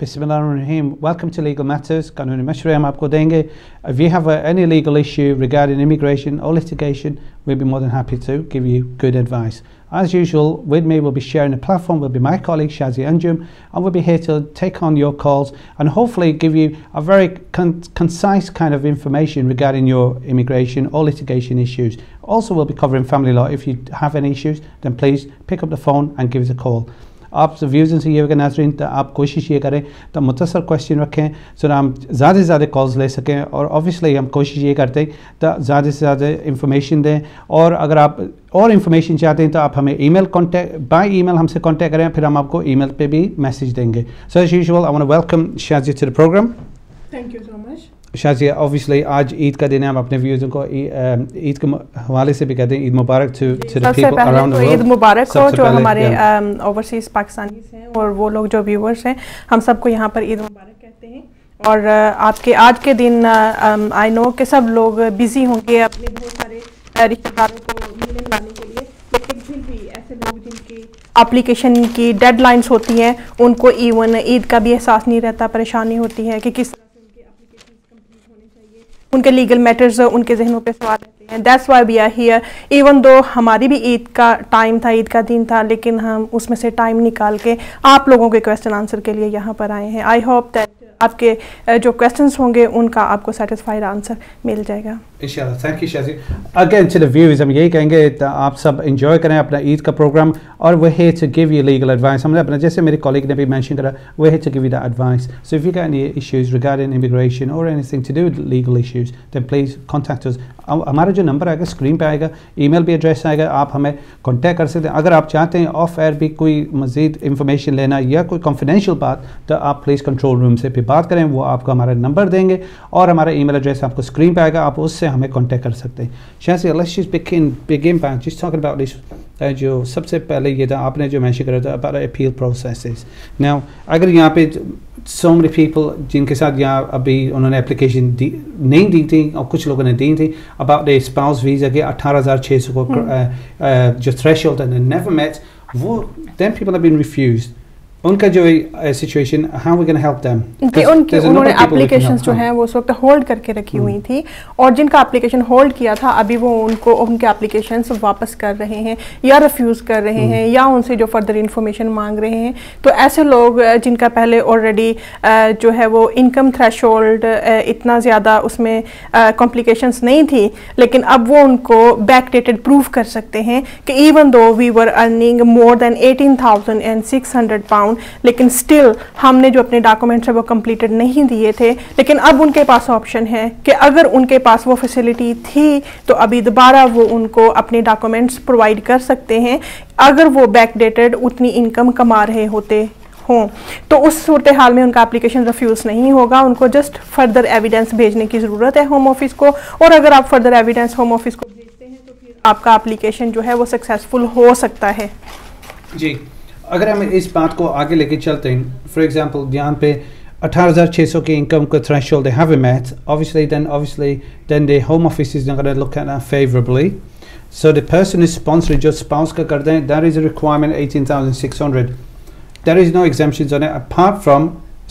Bismillahirrahmanirrahim. Welcome to Legal Matters. Qanuni Mashware hum aapko denge. If you have any legal issue regarding immigration or litigation, we'll be more than happy to give you good advice. As usual, with me will be sharing the platform will be my colleague Shazia Anjum, and we'll be here to take on your calls and hopefully give you a very concise kind of information regarding your immigration or litigation issues. Also, we'll be covering family law. If you have any issues, then please pick up the phone and give us a call. آپ views سے یہ ہوگا ناظرین تو آپ کوشش یہ کریں تو مختصر کوشچن رکھیں سو ہم زیادہ سے زیادہ کالز لے سکیں اور اوبیسلی ہم کوشش یہ کرتے ہیں تو زیادہ سے زیادہ انفارمیشن دیں اور اگر آپ اور انفارمیشن چاہتے ہیں تو آپ ہمیں ای میل کانٹیکٹ بائی ای میل ہم سے کانٹیکٹ کریں پھر ہم آپ کو ای میل پہ بھی میسیج دیں گے. So as usual I want to welcome Shazia to the programme. Thank you so much. Shazia obviously آج عید کا دن ہے. ہم اپنے ویوزوں کو عید کے حوالے سے بھی کہتے ہیں Eid Mubarak to the people around the world. Eid مبارک ہو جو ہمارے اوورسیز پاکستانیز ہیں اور وہ لوگ جو ویورز ہیں ہم سب کو یہاں پر عید مبارک کہتے ہیں. اور آپ کے آج کے دن آئی نو کہ سب لوگ بزی ہوں گے اپنے بہت سارے رشتہ داروں کو ملنے لانے کے لیے, لیکن پھر بھی ایسے لوگ جن کی اپلیکیشن کی ڈیڈ لائنس ہوتی ہیں ان کو ایون عید کا بھی احساس نہیں رہتا, پریشانی ہوتی ہے کہ کس ان کے لیگل میٹرز ان کے ذہنوں پہ سوال رہتے ہیں. That's why we are here even though ہماری بھی عید کا ٹائم تھا, عید کا دن تھا, لیکن ہم اس میں سے ٹائم نکال کے آپ لوگوں کے کویسچن آنسر کے لیے یہاں پر آئے ہیں. آئی ہوپ دیٹ آپ کے جو کویسچنس ہوں گے ان کا آپ کو سیٹسفائڈ آنسر مل جائے گا انشاءاللہ. Thank you Shazia. Again to the viewers ہم یہی کہیں گے آپ سب انجوائے کریں اپنا عید کا پروگرام اور we're here to give you legal advice. ہم نے اپنا جیسے میری کالیگ نے بھی مینشن کرا we're here to give you that advice. So if you get any issues regarding immigration or anything to do with legal issues then please contact us. ہمارا جو نمبر آئے گا اسکرین پہ آئے گا, ای میل بھی ایڈریس آئے گا, آپ ہمیں کانٹیکٹ کر سکتے ہیں. اگر آپ چاہتے ہیں آف ایئر بھی کوئی مزید انفارمیشن لینا یا کوئی کنفیڈینشیل بات تو آپ پلیز کنٹرول روم سے پھر بات کریں, وہ آپ کو ہمارا نمبر دیں گے اور ہمارا ای میل ایڈریس آپ کو اسکرین پہ آئے گا, آپ اس سے ہمیں کانٹیکٹ کر سکتے ہیں. Shazia let's just begin by just talking about this. جو سب سے پہلے یہ تھا آپ نے جو مینشن کرا تھا about appeal processes. Now اگر یہاں پہ so many people جن کے ساتھ یہاں ابھی انہوں نے اپلیکیشن نہیں دی تھی اور کچھ لوگوں نے دی تھی about the spouse visa کے 18,600 کو جو threshold and never met, وہ then people have been refused. ان کا جو situation how we going to help them کہ انہوں نے اپلیکیشنز جو ہیں وہ اس وقت ہولڈ کر کے رکھی ہوئی تھی اور جن کا اپلیکیشن ہولڈ کیا تھا ابھی وہ ان کے اپلیکیشنز واپس کر رہے ہیں یا ریفیوز کر رہے ہیں یا ان سے جو فردر انفارمیشن مانگ رہے ہیں. تو ایسے لوگ جن کا پہلے آلریڈی جو ہے وہ انکم تھریش ہولڈ اتنا زیادہ اس میں کمپلیکیشنز نہیں تھی, لیکن اب وہ ان کو بیک ڈیٹڈ پروف کر سکتے ہیں کہ ایون دو وی ور ارننگ مور دین 18,600 pounds لیکن سٹل ہم نے جو اپنے ڈاکومنٹس ہیں وہ کمپلیٹڈ نہیں دیے تھے, لیکن اب ان کے پاس آپشن ہے کہ اگر ان کے پاس وہ فیسلٹی تھی تو ابھی دوبارہ وہ ان کو اپنے ڈاکومنٹس پرووائڈ کر سکتے ہیں اگر وہ بیک ڈیٹڈ اتنی انکم کما رہے ہوتے ہوں. تو اس صورتحال میں ان کا اپلیکیشن ریفیوز نہیں ہوگا, ان کو جسٹ فردر ایویڈنس بھیجنے کی ضرورت ہے ہوم آفس کو, اور اگر آپ فردر ایویڈنس ہوم آفس کو بھیجتے ہیں تو پھر آپ کا اپلیکیشن جو ہے وہ سکسیزفل ہو سکتا ہے. جی اگر ہم اس بات کو آگے لے کے چلتے ہیں, فار ایگزامپل یہاں پہ 18,600 کی انکم کا threshold they haven't met, obviously then the home office is not going to look at that favorably. So the person is sponsoring جو spouse کا کر دیں, that is a requirement 18,600. There is no exemptions on it apart from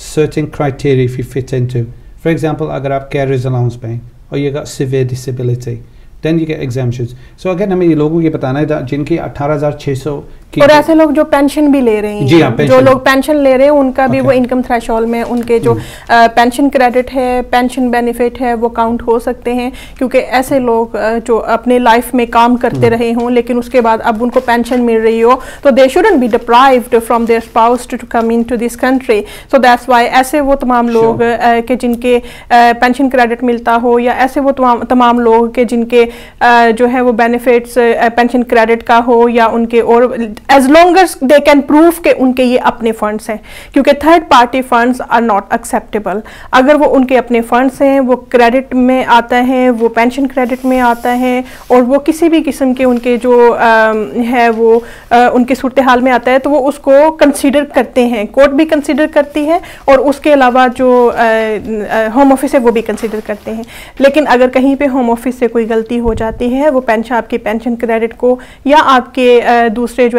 certain criteria if you fit into. For example اگر آپ carer's allowance پائیں اور you got severe disability then you get exemptions. So again ہمیں یہ لوگوں کو یہ بتانا ہے جن کی 18,600 اور ایسے لوگ جو پینشن بھی لے رہے ہیں, جو لوگ پینشن لے رہے ہیں ان کا بھی وہ انکم تھریش ہولڈ میں ان کے جو پینشن کریڈٹ ہے, پینشن بینیفٹ ہے وہ کاؤنٹ ہو سکتے ہیں, کیونکہ ایسے لوگ جو اپنے لائف میں کام کرتے رہے ہوں لیکن اس کے بعد اب ان کو پینشن مل رہی ہو تو they shouldn't be deprived from their spouse to come in to this country. So that's why ایسے وہ تمام لوگ کہ جن کے پینشن کریڈٹ ملتا ہو یا ایسے وہ تمام لوگ کہ جن کے جو ہے وہ بینیفٹس پینشن کریڈٹ کا ہو یا ان کے اور as long as they can prove کہ ان کے یہ اپنے فنڈس ہیں, کیونکہ third party funds are not acceptable. اگر وہ ان کے اپنے فنڈس ہیں, وہ کریڈٹ میں آتا ہے, وہ پینشن کریڈٹ میں آتا ہے اور وہ کسی بھی قسم کے ان کے جو ہے وہ ان کی صورتحال میں آتا ہے تو وہ اس کو کنسیڈر کرتے ہیں, کورٹ بھی کنسیڈر کرتی ہے اور اس کے علاوہ جو ہوم آفس ہے وہ بھی کنسیڈر کرتے ہیں. لیکن اگر کہیں پہ ہوم آفس سے کوئی غلطی ہو جاتی ہے, وہ آپ کی پینشن کریڈٹ کو یا آپ کے دوسرے جو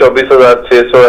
24,600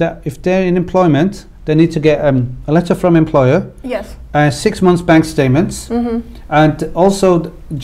that if they're in employment they need to get a letter from employer, yes, 6 months bank statements, and also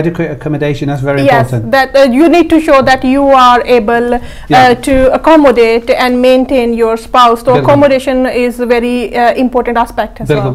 adequate accommodation, that's very important. Yes, that you need to show that you are able to accommodate and maintain your spouse, so accommodation is very important aspect as well.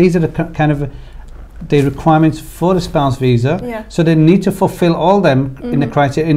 these are the kind of the requirements for the spouse visa, so they need to fulfill all them in the criteria,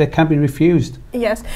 they can't be refused. Yes,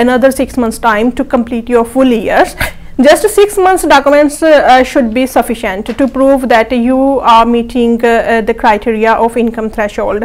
another 6 months time to complete your full years. Just 6 months documents should be sufficient to prove that you are meeting the criteria of income threshold.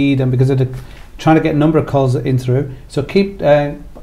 Eid and because of the trying to get a number of calls in through, so keep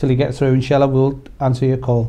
till you get through, inshallah we'll answer your call.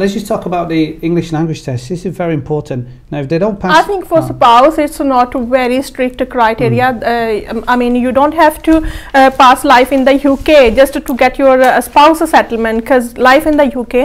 Let's just talk about the English language test. This is very important. Now if they don't pass, I think for spouse it's not very strict criteria. I mean you don't have to pass life in the UK just to get your spouse settlement, because life in the UK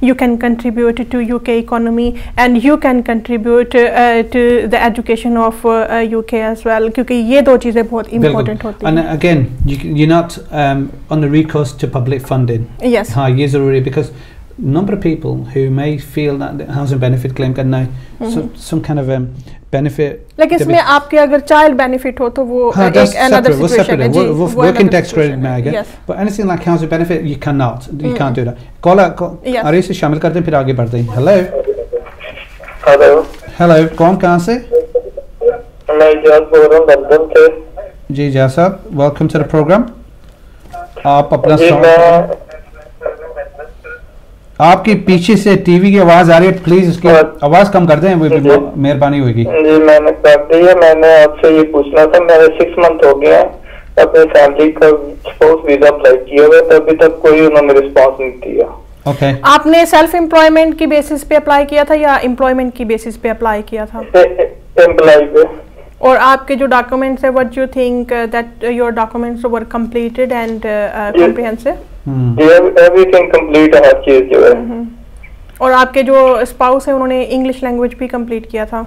you can contribute to UK economy and you can contribute to the education of UK as well, کیونکہ یہ دو چیزیں بہت important ہوتی ہیں. And again you're not on the recourse to public funding. Yes. ہاں یہ ضروری ہے because number of people who may feel that the housing benefit claim کرنا ہے some kind of benefit. لیکن اس میں آپ کے اگر چائلڈ بینیفٹ ہو تو وہ ایک another situation ہے. وہ working tax credit میں آئے گا. But anything like housing benefit you cannot, you can't do that. کال آرے سے شامل کرتے ہیں پھر آگے بڑھتے ہیں. ہیلو کون کہاں سے؟ میں اجاز بول رہا ہوں لندن سے. جی اجاز صاحب ویلکم ٹو دا پروگرام. آپ اپنا آپ کی پیچھے سے ٹی وی کی آواز آ رہی ہے, پلیز اس کی آواز کم کر دیں, مہربانی ہوگی. جی میں نے کر دی ہے. میں نے آپ سے یہ پوچھنا تھا, میرے 6 month ہو گئے ہیں اپنی فیملی کا اسپاؤس ویزا اپلائی کیا ہوا ہے, ابھی تک کوئی انہوں نے رسپانس نہیں دیا. اوکے آپ نے سیلف امپلائمنٹ کی بیسس پہ اپلائی کیا تھا یا امپلائمنٹ کی بیسس پہ اپلائی کیا تھا؟ امپلائی پہ. اور آپ کے جو ڈاکومنٹس ہیں what you think that your documents were completed and comprehensive? جی ایوری تھنگ کمپلیٹ ہے, ہر چیز جو ہے. اور آپ کے جو اسپاؤس ہیں انہوں نے انگلش لینگویج بھی کمپلیٹ کیا تھا؟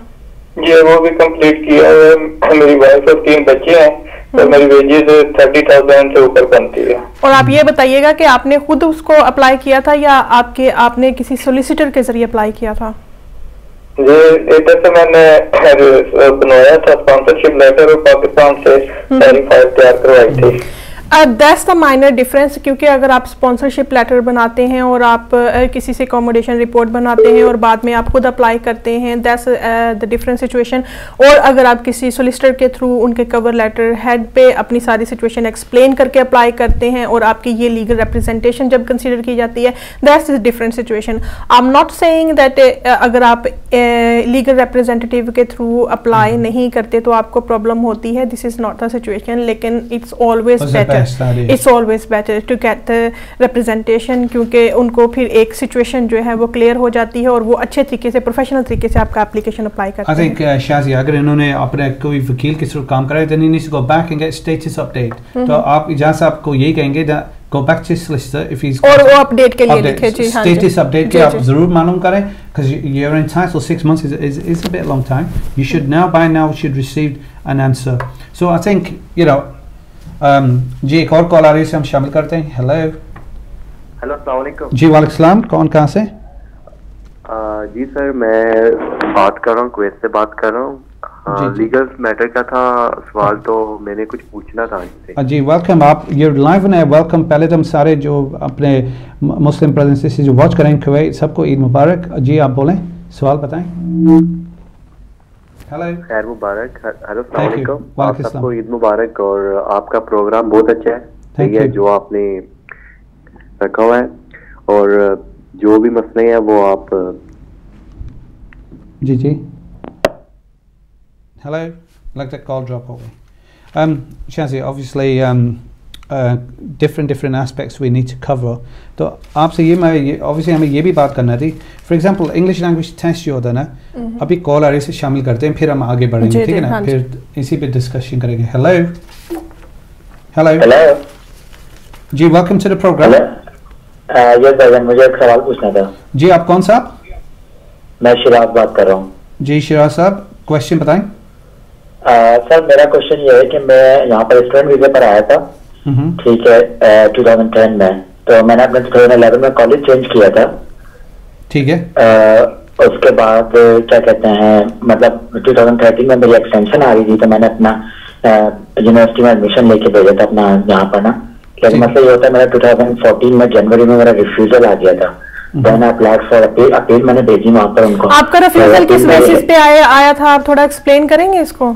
جی وہ بھی کمپلیٹ کیا ہے. میری وائف اور 3 بچے ہیں اور میری ویجز 30,000 سے اوپر بنتی ہے. اور آپ یہ بتائیے گا کہ آپ نے خود اس کو اپلائی کیا تھا یا آپ نے کسی سولیسیٹر کے ذریعے اپلائی کیا تھا؟ جی ادھر سے میں نے بنوایا تھا اسپانسرشپ لیٹر اور پاکستان سے ساری فائل تیار کروائی تھی. دیٹس دا مائنر ڈفرینس, کیونکہ اگر آپ اسپانسرشپ لیٹر بناتے ہیں اور آپ کسی سے اکوموڈیشن رپورٹ بناتے ہیں اور بعد میں آپ خود اپلائی کرتے ہیں, دیٹس دا ڈفرنٹ سچویشن. اور اگر آپ کسی سولیسٹر کے تھرو ان کے کور لیٹر ہیڈ پہ اپنی ساری سچویشن ایکسپلین کر کے اپلائی کرتے ہیں اور آپ کی یہ لیگل ریپرزنٹیشن جب کنسیڈر کی جاتی ہے, that's is different situation. I am not seeing that اگر آپ لیگل ریپرزینٹیو کے تھرو اپلائی نہیں کرتے تو آپ کو پرابلم ہوتی ہے, this is not the situation. لیکن it's always better, it's always better to get the representation, کیونکہ ان کو پھر ایک سچویشن جو ہے وہ کلیئر ہو جاتی ہے اور وہ اچھے طریقے سے پروفیشنل طریقے سے آپ کا اپلیکیشن اپلائی کرتے ہیں. I think شازیہ اگر انہوں نے اپنے کوئی وکیل کے تھرو کام کرا ہے then he needs to go back and get status update. تو آپ اجاز صاحب کو یہی کہیں گے go back to his solicitor if he's اور وہ اپڈیٹ کے لیے لکھے. جی ہاں status update کے آپ ضرور معلوم کریں because you're entitled 6 months is a bit long time. You should now by now should receive an answer. So I think you know جی ایک اور کال آ رہی ہے سے ہم شامل کرتے ہیں. ہیلو السلام علیکم. جی وعلیکم السلام, کون کہاں سے؟ جی سر میں بات کر رہا ہوں, کویت سے بات کر رہا ہوں. لیگل میٹر کا تھا سوال, تو میں نے کچھ پوچھنا تھا آپ سے. جی ویلکم, آپ یہ لائیو ہے, ویلکم. پہلے تو ہم سارے جو اپنے مسلم برادرز سے جو واچ کریں کویت سب کو عید مبارک. جی آپ بولیں, سوال بتائیں. خیر مبارک. ہیلو السلام علیکم, آپ سب کو عید مبارک. اور آپ کا پروگرام بہت اچھا ہے, صحیح ہے جو آپ نے رکھا ہوا ہے, اور جو بھی مسئلے ہیں وہ آپ. جی جی ہیلو, لگتا ہے کال ڈراپ ہو گئی. Shazia obviously different aspects we need to cover. تو آپ سے یہ میں obviously ہمیں یہ بھی بات کرنا تھی. For example English language test جو ہوتا ہے نا, ابھی کال آ رہی سے شامل کرتے ہیں پھر ہم آگے بڑھیں گے, ٹھیک ہے نا, پھر اسی پہ ڈسکشن کریں گے. Hello ji welcome to the programme. Yes sir مجھے ایک سوال پوچھنا تھا. جی آپ کون صاحب؟ میں شراز بات کر رہا ہوں. جی شراز صاحب کوشچن بتائیں. سر میرا کوشچن یہ ہے کہ میں یہاں پر اسٹوڈنٹ ویزے پر آیا تھا, ٹھیک ہے, 2010 میں. تو میں نے اپنے 2011 میں کالج چینج کیا تھا, ٹھیک ہے. اس کے بعد کیا کہتے ہیں مطلب 2013 میں میری ایکسٹینشن آ رہی تھی, تو میں نے اپنا یونیورسٹی میں ایڈمیشن لے کے بھیجا تھا اپنا یہاں پر نا. لیکن مسئلہ یہ ہوتا ہے میرا 2014 میں جنوری میں میرا ریفیوزل آ گیا تھا. میں نے اپلائی فار اپیل میں نے بھیجی وہاں پر ان کو. آپ کا ریفیوزل کس بیسس پہ آیا تھا, آپ تھوڑا ایکسپلین کریں گے اس کو؟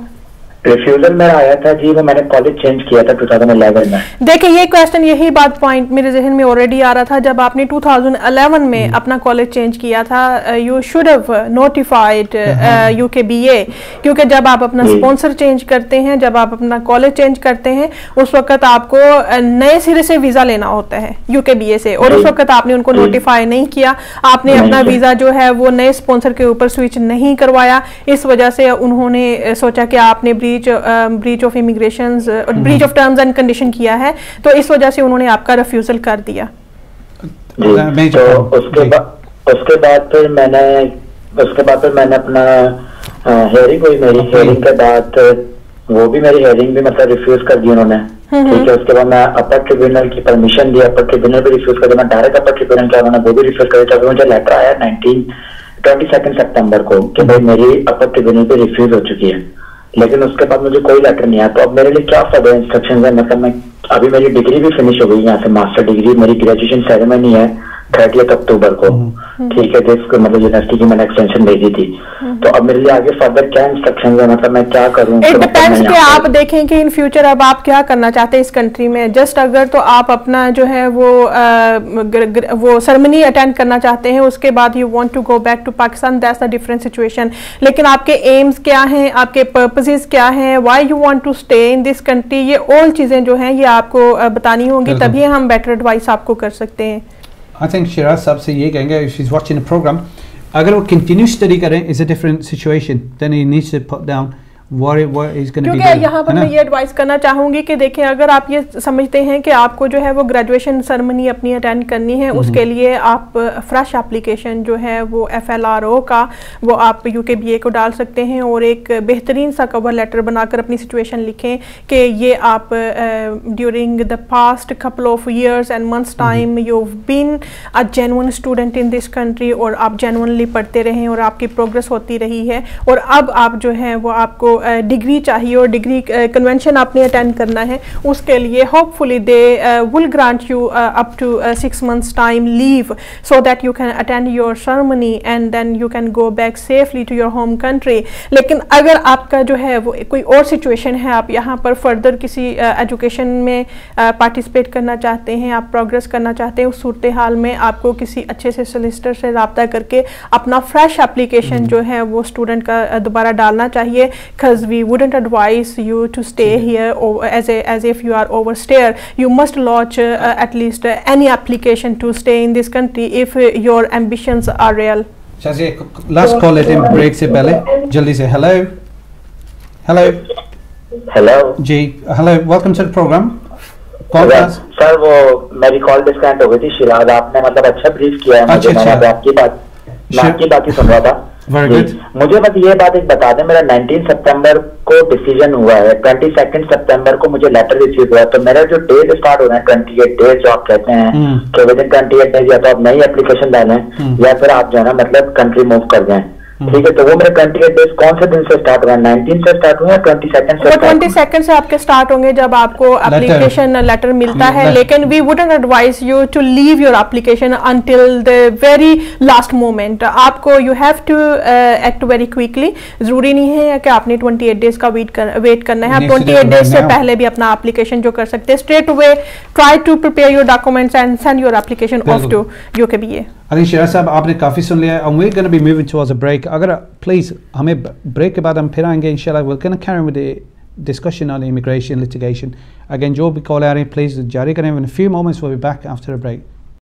ریفیوزل میرا آیا تھا جی, وہ میں نے کالج چینج کیا تھا 2011 میں. دیکھیں یہ کویسچن یہی بات پوائنٹ میرے ذہن میں آلریڈی آ رہا تھا. جب آپ نے 2011 میں اپنا کالج چینج کیا تھا, you should have notified UKBA, کیونکہ جب آپ اپنا اسپانسر چینج کرتے ہیں, جب آپ اپنا کالج چینج کرتے ہیں, اس وقت آپ کو نئے سرے سے ویزا لینا ہوتا ہے UKBA سے, اور اس وقت آپ نے ان کو نوٹیفائی نہیں کیا. آپ نے اپنا ویزا جو ہے وہ نئے اسپانسر کے اوپر سوئچ نہیں کروایا. اس وجہ سے انہوں نے سوچا کہ آپ نے breach of immigrations, breach of terms and condition کیا ہے, تو اس وجہ سے انہوں نے آپ کا ریفیوزل کر دیا. جی تو اس کے بعد پھر میں نے اپنا ہیئرنگ ہوئی میری. ہیئرنگ کے بعد وہ بھی میری ہیئرنگ بھی مطلب ریفیوز کر دی انہوں نے, ٹھیک ہے. اس کے بعد میں اپر ٹریبیونل کی پرمیشن دی, اپر ٹریبیونل بھی ریفیوز کر دیا. میں ڈائریکٹ اپر ٹریبیونل کیا انہوں نے وہ بھی ریفیوز کر دیا. مجھے لیٹر آیا 22 سپتمبر کو کہ بھائی میری اپر ٹریبیونل پہ ریفیوز ہو چکی ہے, لیکن اس کے بعد مجھے کوئی لیٹر نہیں آیا. تو اب میرے لیے کیا فردر انسٹرکشن ہے؟ مطلب میں ابھی میری ڈگری بھی فنش ہو گئی یہاں سے, ماسٹر ڈگری میری گریجویشن سیریمنی ہے 30 اکتوبر کو, ٹھیک ہے, جس کو مطلب یونیورسٹی کی میں نے ایکسٹینشن بھیجی تھی. تو اب میرے لیے آگے فردر کیا انسٹرکشن ہے, مطلب میں کیا کروں؟ اٹ ڈیپینڈس کہ آپ دیکھیں کہ ان فیوچر اب آپ کیا کرنا چاہتے ہیں اس کنٹری میں. جسٹ اگر تو آپ اپنا جو ہے وہ سرمنی اٹینڈ کرنا چاہتے ہیں, اس کے بعد you want to go back to Pakistan, that's a different situation. لیکن آپ کے ایمز کیا ہیں, آپ کے پرپزز کیا ہیں, why you want to stay in this country, یہ all چیزیں جو ہیں یہ آپ کو بتانی ہوں گی, تبھی ہم بیٹر ایڈوائس آپ کو کر سکتے ہیں. I think شیراز صاحب سے یہ کہیں گے, if she's watching the program, اگر وہ کنٹینیو اسٹڈی کریں is a different situation, then he needs to put down what is going to be done. کیونکہ یہاں پر میں یہ ایڈوائز کرنا چاہوں گی کہ دیکھیں اگر آپ یہ سمجھتے ہیں کہ آپ کو جو ہے وہ گریجویشن سرمنی اپنی اٹینڈ کرنی ہے, اس کے لیے آپ فریش اپلیکیشن جو ہے وہ FLRO کا وہ آپ UKBA کو ڈال سکتے ہیں, اور ایک بہترین سا کور لیٹر بنا کر اپنی سچویشن لکھیں کہ یہ آپ during the past couple of years and months time you've been a genuine student in this country, اور آپ genuinely پڑھتے رہیں اور آپ کی پروگرس ہوتی رہی ہے, اور اب آپ جو ہے وہ آپ کو ڈگری چاہیے اور ڈگری کنونشن آپ نے اٹینڈ کرنا ہے. اس کے لیے hopefully they will grant you up to 6 months time leave so that you can attend your ceremony and then you can go back safely to your home country. لیکن اگر آپ کا جو ہے وہ کوئی اور سچویشن ہے, آپ یہاں پر فردر کسی ایجوکیشن میں پارٹیسپیٹ کرنا چاہتے ہیں, آپ پروگرس کرنا چاہتے ہیں, اس صورتحال میں آپ کو کسی اچھے سے سولسٹر سے رابطہ کر کے اپنا فریش اپلیکیشن جو ہے وہ اسٹوڈنٹ کا دوبارہ ڈالنا چاہیے. Because we wouldn't advise you to stay here as if you are overstayed. You must launch at least any application to stay in this country if your ambitions are real. Shazia, last call at him break se pehle jaldi se. Hello ji, hello, welcome to the program. Call us sir. وہ میری کال disconnect ہو گئی تھی. شیراز آپ نے مطلب اچھا brief کیا ہے مجھے, میں آپ کی بات ہی سن رہا تھا. مجھے بس یہ بات ایک بتا دیں, میرا 19 سپتمبر کو ڈیسیجن ہوا ہے, 22 سپتمبر کو مجھے لیٹر ریسیو ہوا ہے, تو میرا جو ڈیز اسٹارٹ ہو رہا ہے 28 ڈیز جو آپ کہتے ہیں کہ ود ان 28 ڈیز یا تو آپ نئی اپلیکیشن ڈالیں یا پھر آپ جو ہے نا مطلب کنٹری موو کر جائیں, ٹھیک ہے. تو وہ میرے 28 ڈیز کون سے دن سے اسٹارٹ ہوا ہے, 19 سے اسٹارٹ ہوئے یا 22 سے؟ 22 سے آپ کے اسٹارٹ ہوں گے جب آپ کو اپلیکیشن لیٹر ملتا ہے, لیکن we wouldn't advise you to leave your application until the very last moment. آپ کو you have to act very quickly. ضروری نہیں ہے کہ آپ نے 28 ڈیز کا ویٹ کرنا ہے, آپ 28 ڈیز سے پہلے بھی اپنا اپلیکیشن جو کر سکتے ہیں. Straight away try to prepare your documents and send your application off to UKBA. Ali Shiraz sahab آپ نے کافی سن لیا ہے, and we're going to be moving towards a break. اگر پلیز ہمیں بریک کے بعد ہم پھر آئیں گے انشاءاللہ. we're going to carry on with the discussion on immigration litigation. Again جو بھی کال آ رہے ہیں پلیز جاری کریں. in a few moments we'll be back after a break.